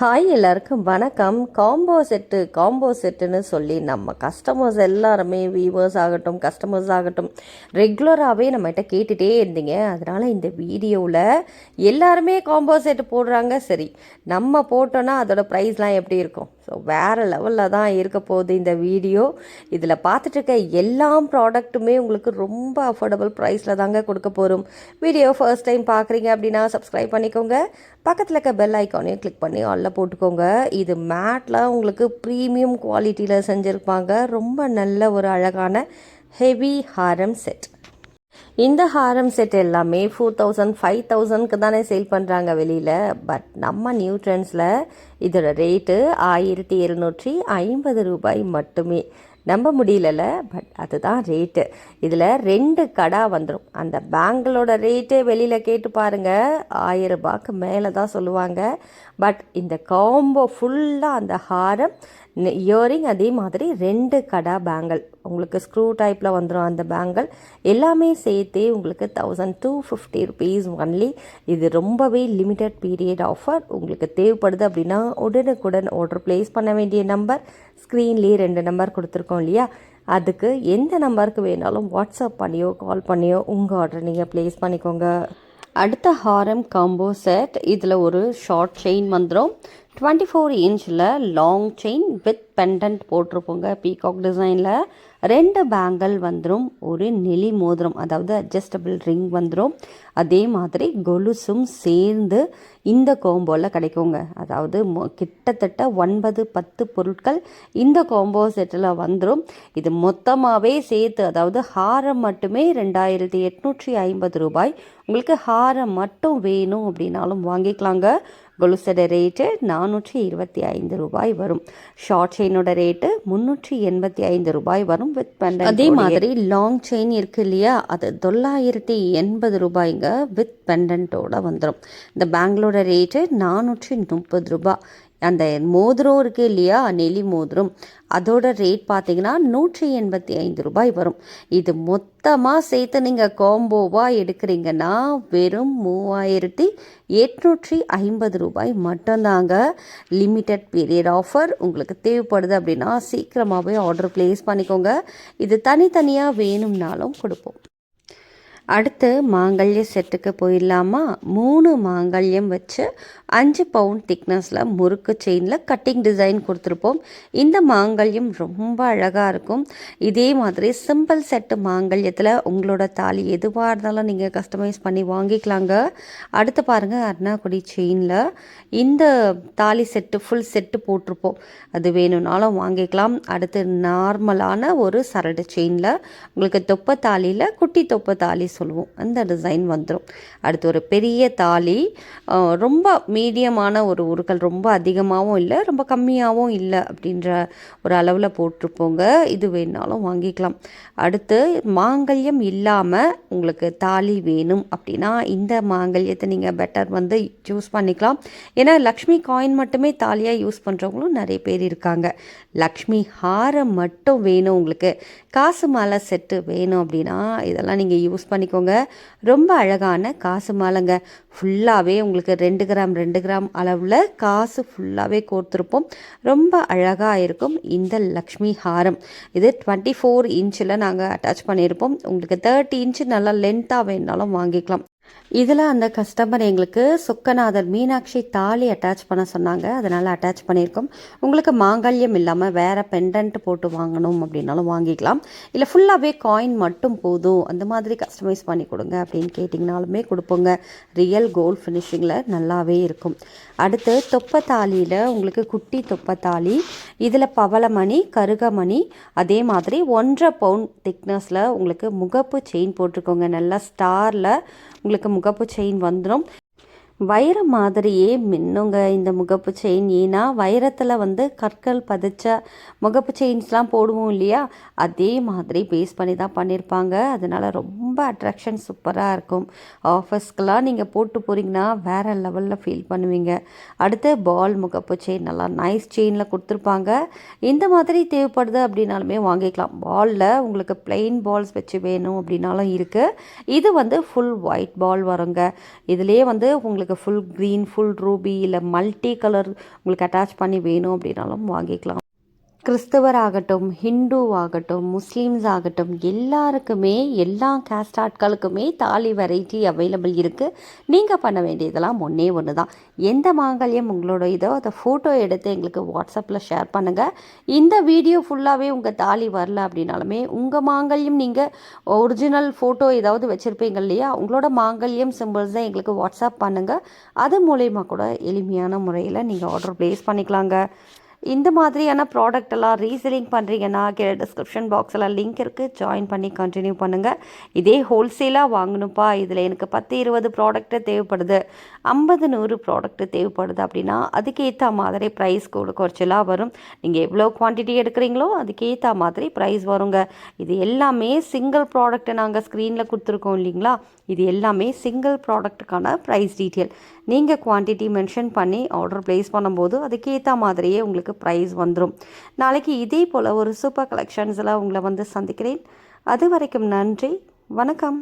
Hi எல்லாருக்கும் வணக்கம். Combo செட்டுன்னு சொல்லி நம்ம கஸ்டமர்ஸ் எல்லாருமே வியூவர்ஸ் ஆகட்டும் கஸ்டமர்ஸ் ஆகட்டும் ரெகுலராகவே நம்மகிட்ட கேட்டுகிட்டே இருந்தீங்க. அதனால் இந்த வீடியோவில் எல்லாருமே காம்போ செட்டு போடுறாங்க. சரி, நம்ம போட்டோன்னா அதோட ப்ரைஸ்லாம் எப்படி இருக்கும்? ஸோ வேறு லெவலில் தான் இருக்க போகுது இந்த வீடியோ. இதில் பார்த்துட்ருக்க எல்லா ப்ராடக்ட்டுமே உங்களுக்கு ரொம்ப அஃபோர்டபுள் ப்ரைஸில் தாங்க கொடுக்க போகிறோம். வீடியோ ஃபர்ஸ்ட் டைம் பார்க்குறீங்க அப்படின்னா சப்ஸ்கிரைப் பண்ணிக்கோங்க. பக்கத்தில் இருக்க பெல் ஐக்கானையும் கிளிக் பண்ணி ஆலில் போட்டுக்கோங்க. இது மேட்டில் உங்களுக்கு ப்ரீமியம் குவாலிட்டியில் செஞ்சுருப்பாங்க. ரொம்ப நல்ல ஒரு அழகான ஹெவி ஹாரம் செட். இந்த ஹாரம் செட் எல்லாமே 4000 5000க்கு தானே சேல் பண்ணுறாங்க வெளியில். பட் நம்ம நியூ ட்ரெண்ட்ஸில் இதோட ரேட்டு 1750 ரூபாய் மட்டுமே. நம்ப முடியல, பட் அதுதான் ரேட்டு. இதில் 2 கடா வந்துடும். அந்த பேங்கிளோட ரேட்டு வெளியில் கேட்டு பாருங்கள், 1000 ரூபாய்க்கு மேலே தான் சொல்லுவாங்க. பட் இந்த காம்போ ஃபுல்லாக அந்த ஹாரம் இயரிங் அதே மாதிரி 2 கடா பேங்கிள் உங்களுக்கு ஸ்க்ரூ டைப்பில் வந்துடும். அந்த பேங்கிள் எல்லாமே சேர்த்தே உங்களுக்கு 1250 ருபீஸ் ஒன்லி. இது ரொம்பவே லிமிட்டட் பீரியட் ஆஃபர். உங்களுக்கு தேவைப்படுது அப்படின்னா உடனுக்குடன் ஆர்டர் ப்ளேஸ் பண்ண வேண்டிய நம்பர் ஸ்க்ரீன்லேயே 2 நம்பர் கொடுத்துருக்கோம் இல்லையா, அதுக்கு எந்த நம்பருக்கு வேணாலும் வாட்ஸ்அப் பண்ணியோ கால் பண்ணியோ உங்கள் ஆர்டர் நீங்கள் ப்ளேஸ் பண்ணிக்கோங்க. அடுத்த ஹாரம் காம்போ செட். இதில் ஒரு ஷார்ட் செயின் வந்துடும். 24 இன்ச்சில் லாங் செயின் வித் பெண்டன்ட் போட்டிருப்போங்க. பீகாக் டிசைனில் 2 பேங்கிள் வந்துடும். ஒரு நெளி மோதிரம், அதாவது அட்ஜஸ்டபிள் ரிங் வந்துடும். அதே மாதிரி கொலுசும் சேர்ந்து இந்த காம்போவில் கிடைக்குங்க. அதாவது கிட்டத்தட்ட 9-10 பொருட்கள் இந்த காம்போ செட்டில் வந்துடும். இது மொத்தமாகவே சேர்த்து, அதாவது ஹாரம் மட்டுமே 2850 ரூபாய். உங்களுக்கு ஹாரம் மட்டும் வேணும் அப்படின்னாலும் வாங்கிக்கலாங்க. கொலுசோட ரேட்டு 425 ரூபாய் வரும். ஷார்ட் செயினோட ரேட்டு 385 ரூபாய் வரும் வித் பெண்டன்ட். அதே மாதிரி லாங் செயின் இருக்குது இல்லையா, அது 980 ரூபாய்ங்க வித் பெண்டன்ட்டோட வந்துடும். இந்த பேங்கிளோட ரேட்டு 430 ரூபாய். அந்த மோதிரம் இருக்குது இல்லையா, நெளி மோதிரம், அதோட ரேட் பார்த்தீங்கன்னா 185 ரூபாய் வரும். இது மொத்தமாக சேர்த்து நீங்கள் காம்போவாக எடுக்கிறீங்கன்னா வெறும் 3850 ரூபாய் மட்டும்தாங்க. Limited period offer. உங்களுக்கு தேவைப்படுது அப்படின்னா சீக்கிரமாகவே ஆர்டர் ப்ளேஸ் பண்ணிக்கோங்க. இது தனித்தனியாக வேணும்னாலும் கொடுப்போம். அடுத்து மாங்கல்ய செட்டுக்கு போயிடலாமா? 3 மாங்கல்யம் வச்சு 5 பவுண்ட் திக்னஸில் முறுக்கு செயினில் கட்டிங் டிசைன் கொடுத்துருப்போம். இந்த மாங்கல்யம் ரொம்ப அழகாக இருக்கும். இதே மாதிரி சிம்பிள் செட்டு மாங்கல்யத்தில் உங்களோட தாலி எதுவாக இருந்தாலும் நீங்கள் கஸ்டமைஸ் பண்ணி வாங்கிக்கலாங்க. அடுத்து பாருங்கள், அர்ணாக்குடி செயினில் இந்த தாலி செட்டு ஃபுல் செட்டு போட்டிருப்போம். அது வேணும்னாலும் வாங்கிக்கலாம். அடுத்து நார்மலான ஒரு சரடு செயினில் உங்களுக்கு தொப்பை தாலியில் குட்டி தொப்பை தாலி சொல்லுவோம், அந்த டிசைன் வந்துடும். அடுத்து ஒரு பெரிய தாலி, ரொம்ப மீடியமான ஒரு உருக்கள், ரொம்ப அதிகமாகவும் இல்லை ரொம்ப கம்மியாகவும் இல்லை அப்படின்ற ஒரு அளவில் போட்டிருப்போங்க. இது வேணாலும் வாங்கிக்கலாம். அடுத்து மாங்கல்யம் இல்லாமல் உங்களுக்கு தாலி வேணும் அப்படின்னா இந்த மாங்கல்யத்தை நீங்கள் பெட்டர் சூஸ் பண்ணிக்கலாம். ஏன்னா லக்ஷ்மி காயின் மட்டுமே தாலியாக யூஸ் பண்ணுறவங்களும் நிறைய பேர் இருக்காங்க. லக்ஷ்மி ஹாரம் மட்டும் வேணும், உங்களுக்கு காசு மாலை செட்டு வேணும் அப்படின்னா இதெல்லாம் நீங்கள் யூஸ் பண்ணிக்கோங்க. ரொம்ப அழகான காசு மாலைங்க. ஃபுல்லாகவே உங்களுக்கு 2 கிராம் 2 கிராம் அளவில் காசு ஃபுல்லாகவே கோர்த்துருப்போம். ரொம்ப அழகாக இருக்கும் இந்த லக்ஷ்மி ஹாரம். இது 24 இன்ச்சில் நாங்கள் அட்டாச் பண்ணியிருப்போம். உங்களுக்கு 30 இன்ச்சு நல்லா லென்த்தாக வேணுனாலும் வாங்கிக்கலாம். இதில் அந்த கஸ்டமர் எங்களுக்கு சொக்கநாதர் மீனாட்சி தாலி அட்டாச் பண்ண சொன்னாங்க, அதனால் அட்டாச் பண்ணியிருக்கோம். உங்களுக்கு மாங்கல்யம் இல்லாமல் வேறு பெண்டன்ட் போட்டு வாங்கணும் அப்படின்னாலும் வாங்கிக்கலாம். இல்லை ஃபுல்லாகவே காயின் மட்டும் போதும் அந்த மாதிரி கஸ்டமைஸ் பண்ணி கொடுங்க அப்படின்னு கேட்டிங்கனாலுமே கொடுப்போங்க. ரியல் கோல்ட் ஃபினிஷிங்கில் நல்லாவே இருக்கும். அடுத்து தொப்பை தாலியில் உங்களுக்கு குட்டி தொப்பை தாலி, இதில் பவளமணி கருகமணி அதே மாதிரி 1.5 பவுண்ட் திக்னஸில் உங்களுக்கு முகப்பு செயின் போட்டிருக்கோங்க. நல்லா ஸ்டாரில் உங்களுக்கு முகப்பு செயின் வந்துடும். வைரம் மாதிரியே மின்னுங்க இந்த முகப்பு செயின். ஏன்னா வைரத்தில் கற்கள் பதிச்ச முகப்பு செயின்ஸ்லாம் போடுவோம் இல்லையா, அதே மாதிரி பேஸ் பண்ணி தான் பண்ணியிருப்பாங்க. அதனால் ரொம்ப அட்ராக்ஷன் சூப்பராக இருக்கும். ஆஃபர்ஸ்க்கெலாம் நீங்கள் போட்டு போகிறீங்கன்னா வேறு லெவலில் ஃபீல் பண்ணுவீங்க. அடுத்து பால் முகப்பு செயின் நல்லா நைஸ் செயினில் கொடுத்துருப்பாங்க. இந்த மாதிரி தேவைப்படுது அப்படின்னாலுமே வாங்கிக்கலாம். பாலில் உங்களுக்கு பிளெயின் பால்ஸ் வச்சு வேணும் அப்படின்னாலும் இருக்குது. இது ஃபுல் ஒயிட் பால் வருங்க. இதுலேயே உங்களுக்கு உங்களுக்கு ஃபுல் க்ரீன், ஃபுல் ரூபி இல்லை மல்டி கலர் உங்களுக்கு அட்டாச் பண்ணி வேணும் அப்படின்னாலும் வாங்கிக்கலாம். கிறிஸ்தவர் ஆகட்டும், ஹிந்து ஆகட்டும், முஸ்லீம்ஸ் ஆகட்டும், எல்லாருக்குமே எல்லா கேஸ்ட் ஆட்களுக்குமே தாலி வெரைட்டி அவைலபிள் இருக்குது. நீங்கள் பண்ண வேண்டியதெல்லாம் ஒன்று தான். எந்த மாங்கல்யம் உங்களோட இதோ அதை ஃபோட்டோ எடுத்து எங்களுக்கு வாட்ஸ்அப்பில் ஷேர் பண்ணுங்கள். இந்த வீடியோ ஃபுல்லாகவே உங்கள் தாலி வரல அப்படின்னாலுமே உங்கள் மாங்கல்யம் நீங்கள் ஒரிஜினல் ஃபோட்டோ ஏதாவது வச்சுருப்பீங்க இல்லையா, உங்களோட மாங்கல்யம் சிம்பிள்ஸ் தான் எங்களுக்கு வாட்ஸ்அப் பண்ணுங்கள். அது மூலயமா கூட எளிமையான முறையில் நீங்கள் ஆர்டர் ப்ளேஸ் பண்ணிக்கலாங்க. இந்த மாதிரியான ப்ராடக்ட் எல்லாம் ரீசெல்லிங் பண்ணுறீங்கன்னா கீழே டிஸ்கிரிப்ஷன் பாக்ஸில் லிங்க் இருக்குது, ஜாயின் பண்ணி கண்டினியூ பண்ணுங்கள். இதே ஹோல்சேலாக வாங்கணுப்பா, இதில் எனக்கு 10-20 ப்ராடக்ட்டு தேவைப்படுது, 50-100 ப்ராடக்ட்டு தேவைப்படுது அப்படின்னா அதுக்கேற்ற மாதிரி ப்ரைஸ் குறைச்சலாக வரும். நீங்கள் எவ்வளோ குவான்டிட்டி எடுக்கிறீங்களோ அதுக்கேற்ற மாதிரி ப்ரைஸ் வருங்க. இது எல்லாமே சிங்கிள் ப்ராடக்ட்டை நாங்கள் ஸ்க்ரீனில் கொடுத்துருக்கோம் இல்லைங்களா, இது எல்லாமே சிங்கிள் ப்ராடக்ட்டுக்கான ப்ரைஸ் டீட்டெயில். நீங்கள் குவான்டிட்டி மென்ஷன் பண்ணி ஆர்டர் ப்ளேஸ் பண்ணும்போது அதுக்கேற்ற மாதிரியே உங்களுக்கு ப்ரைஸ் வந்துடும். நாளைக்கு இதே போல் ஒரு சூப்பர் கலெக்ஷன்ஸில் உங்களை வந்து சந்திக்கிறேன். அது வரைக்கும் நன்றி, வணக்கம்.